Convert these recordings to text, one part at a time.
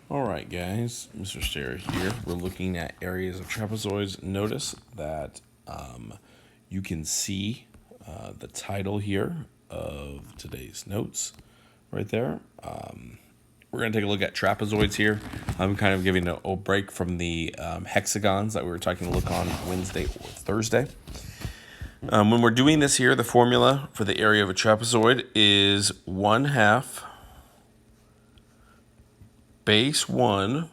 All right, guys, Mr. Stair here. We're looking at areas of trapezoids. Notice that you can see the title here of today's notes right there. We're going to take a look at trapezoids here. I'm kind of giving a break from the hexagons that we were taking a look on Wednesday or Thursday. When we're doing this here, the formula for the area of a trapezoid is 1/2 base 1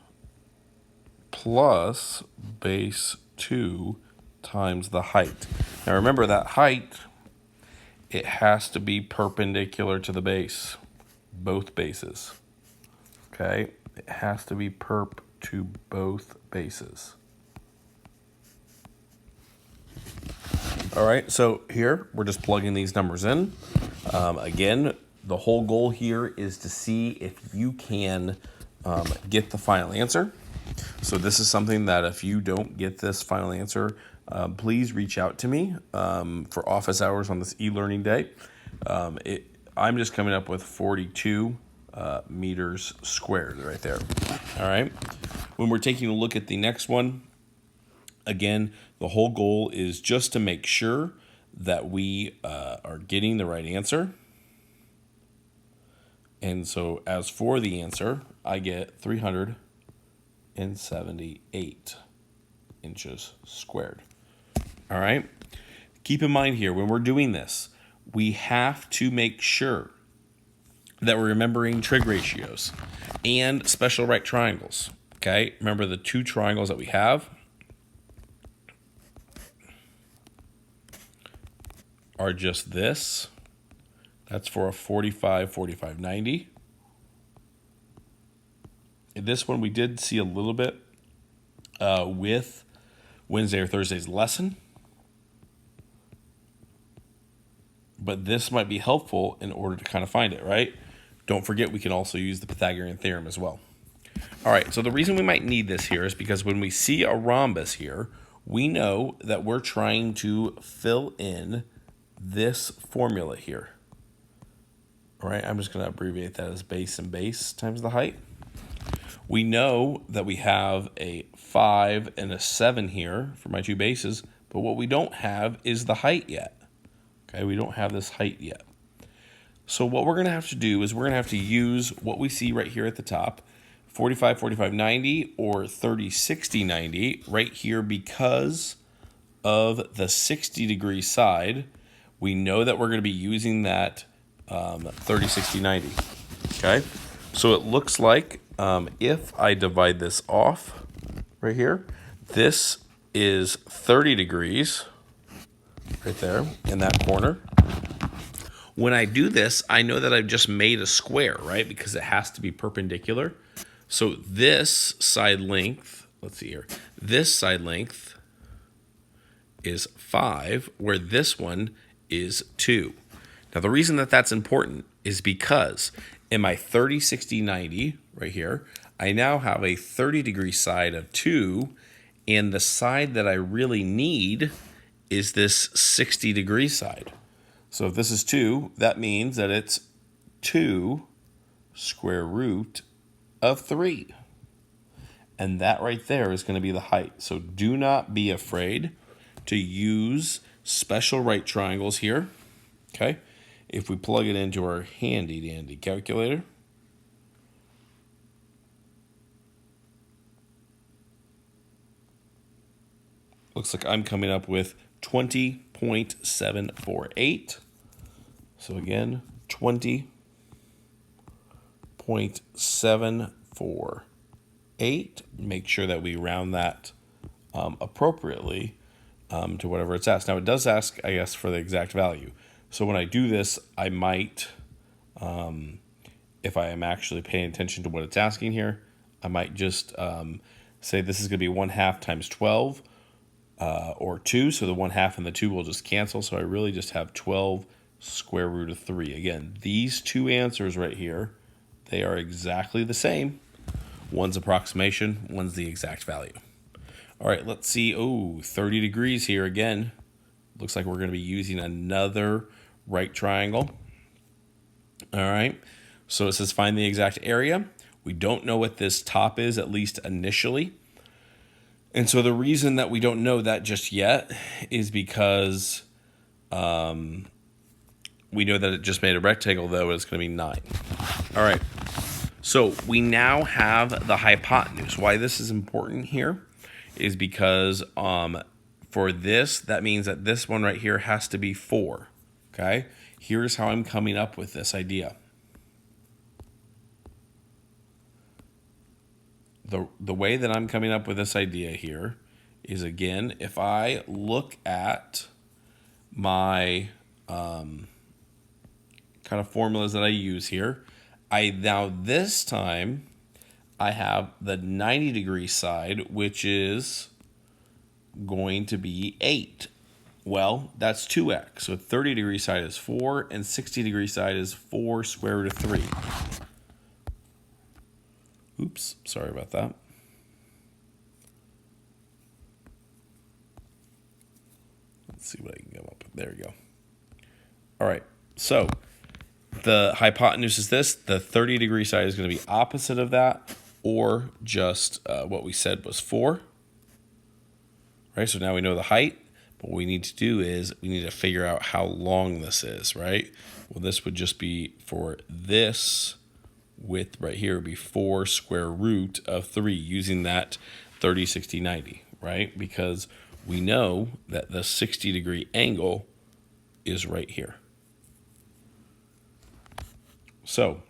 plus base 2 times the height. Now remember that height, it has to be perpendicular to the base, both bases. Okay, it has to be perp to both bases. All right, so here we're just plugging these numbers in. Again, the whole goal here is to see if you can get the final answer. So this is something that if you don't get this final answer, please reach out to me for office hours on this e-learning day. I'm just coming up with 42 meters squared right there. All right. When we're taking a look at the next one, again, the whole goal is just to make sure that we are getting the right answer. And so as for the answer, I get 378 inches squared. All right. Keep in mind here, when we're doing this, we have to make sure that we're remembering trig ratios and special right triangles. Okay. Remember the two triangles that we have are just this. That's for a 45, 45, 90. This one we did see a little bit with Wednesday or Thursday's lesson. But this might be helpful in order to kind of find it, right? Don't forget we can also use the Pythagorean theorem as well. All right, so the reason we might need this here is because when we see a rhombus here, we know that we're trying to fill in this formula here. All right, I'm just going to abbreviate that as base and base times the height. We know that we have a 5 and a 7 here for my two bases, but what we don't have is the height yet. Okay, we don't have this height yet. So what we're going to have to do is we're going to have to use what we see right here at the top, 45, 45, 90 or 30, 60, 90 right here because of the 60 degree side. We know that we're going to be using that 30, 60, 90. Okay, so it looks like if I divide this off right here, this is 30 degrees right there in that corner. When I do this, I know that I've just made a square, right? Because it has to be perpendicular. So this side length, let's see here, this side length is 5, where this one is 2. Now, the reason that that's important is because in my 30, 60, 90 right here, I now have a 30 degree side of 2, and the side that I really need is this 60 degree side. So if this is 2, that means that it's 2 square root of 3. And that right there is going to be the height. So do not be afraid to use special right triangles here. Okay. If we plug it into our handy dandy calculator, looks like I'm coming up with 20.748. So again, 20.748. Make sure that we round that appropriately to whatever it's asked. Now it does ask, I guess, for the exact value. So when I do this, I might, if I am actually paying attention to what it's asking here, I might just say this is going to be 1/2 times 12 or 2. So the 1/2 and the 2 will just cancel. So I really just have 12 square root of 3. Again, these two answers right here, they are exactly the same. One's approximation, one's the exact value. All right, let's see. Oh, 30 degrees here again. Looks like we're going to be using another right triangle. All right, so it says find the exact area. We don't know what this top is, at least initially. And so the reason that we don't know that just yet is because we know that it just made a rectangle, though, it's going to be 9. All right. So we now have the hypotenuse. Why this is important here is because for this, that means that this one right here has to be 4. Okay? Here's how I'm coming up with this idea. The way that I'm coming up with this idea here is, again, if I look at my kind of formulas that I use here, now this time I have the 90-degree side, which is going to be 8. Well, that's 2x. So 30-degree side is 4, and 60-degree side is 4 square root of 3. Oops, sorry about that. Let's see what I can come up with. There we go. All right, so the hypotenuse is this. The 30-degree side is going to be opposite of that, or just what we said was 4. Right, so now we know the height. But what we need to do is we need to figure out how long this is, right? Well, this would just be for this width right here would be 4 square root of 3 using that 30, 60, 90, right? Because we know that the 60-degree angle is right here. So,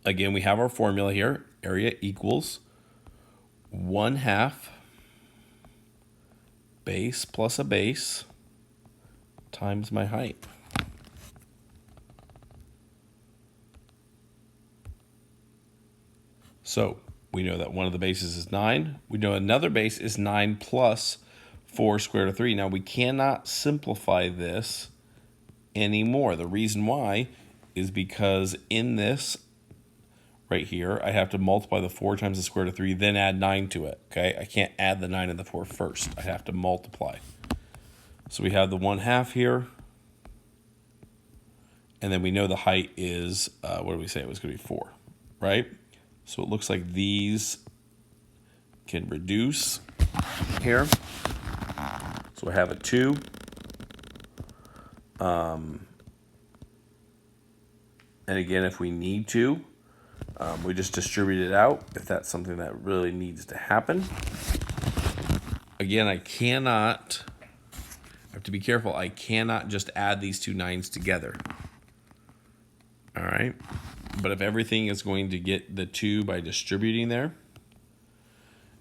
again, we have our formula here. Area equals 1/2 base plus a base times my height. So we know that one of the bases is 9. We know another base is 9 plus 4 square root of 3. Now we cannot simplify this anymore. The reason why is because in this right here, I have to multiply the 4 times the square root of 3, then add 9 to it, okay? I can't add the 9 and the 4 first. I have to multiply. So we have the 1/2 here. And then we know the height is, what did we say? It was going to be 4, right? So it looks like these can reduce here. So I have a 2. And again, if we need to, we just distribute it out if that's something that really needs to happen. Again, I have to be careful. I cannot just add these two 9s together. All right. But if everything is going to get the 2 by distributing there,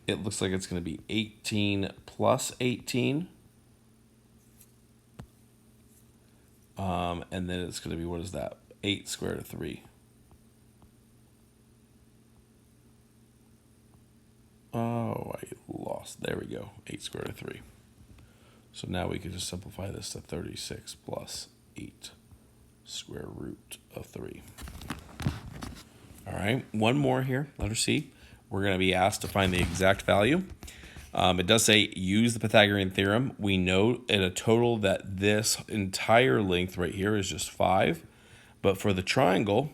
it looks like it's going to be 18 plus 18. And then it's going to be, what is that? 8 square root of 3. Oh, I lost. There we go. 8 square root of 3. So now we can just simplify this to 36 plus 8 square root of 3. All right, one more here, letter C. We're going to be asked to find the exact value. It does say use the Pythagorean theorem. We know in a total that this entire length right here is just 5. But for the triangle,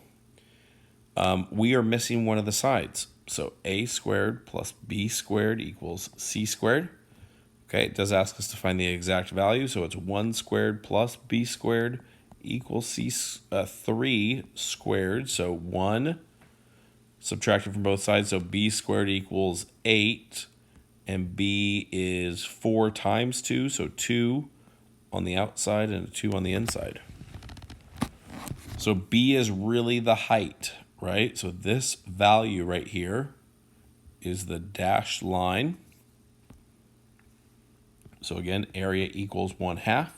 we are missing one of the sides. So a squared plus b squared equals c squared. Okay, it does ask us to find the exact value. So it's 1 squared plus b squared equals 3 squared. So 1 subtracted from both sides. So b squared equals 8. And b is 4 times 2. So 2 on the outside and a 2 on the inside. So b is really the height, right? So this value right here is the dashed line. So again, area equals 1/2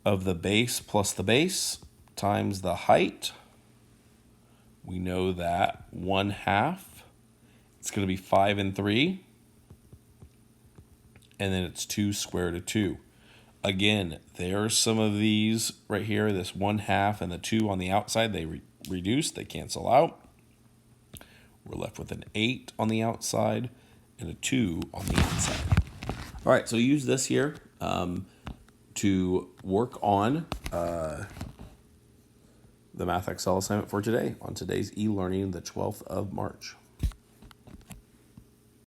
of the base plus the base times the height. We know that 1/2, it's going to be 5 and 3. And then it's 2 square root of 2. Again, there's some of these right here, this 1/2 and the 2 on the outside, they reduce, they cancel out. We're left with an 8 on the outside and a 2 on the inside. All right, so use this here to work on the Math Excel assignment for today on today's e-learning, the 12th of March.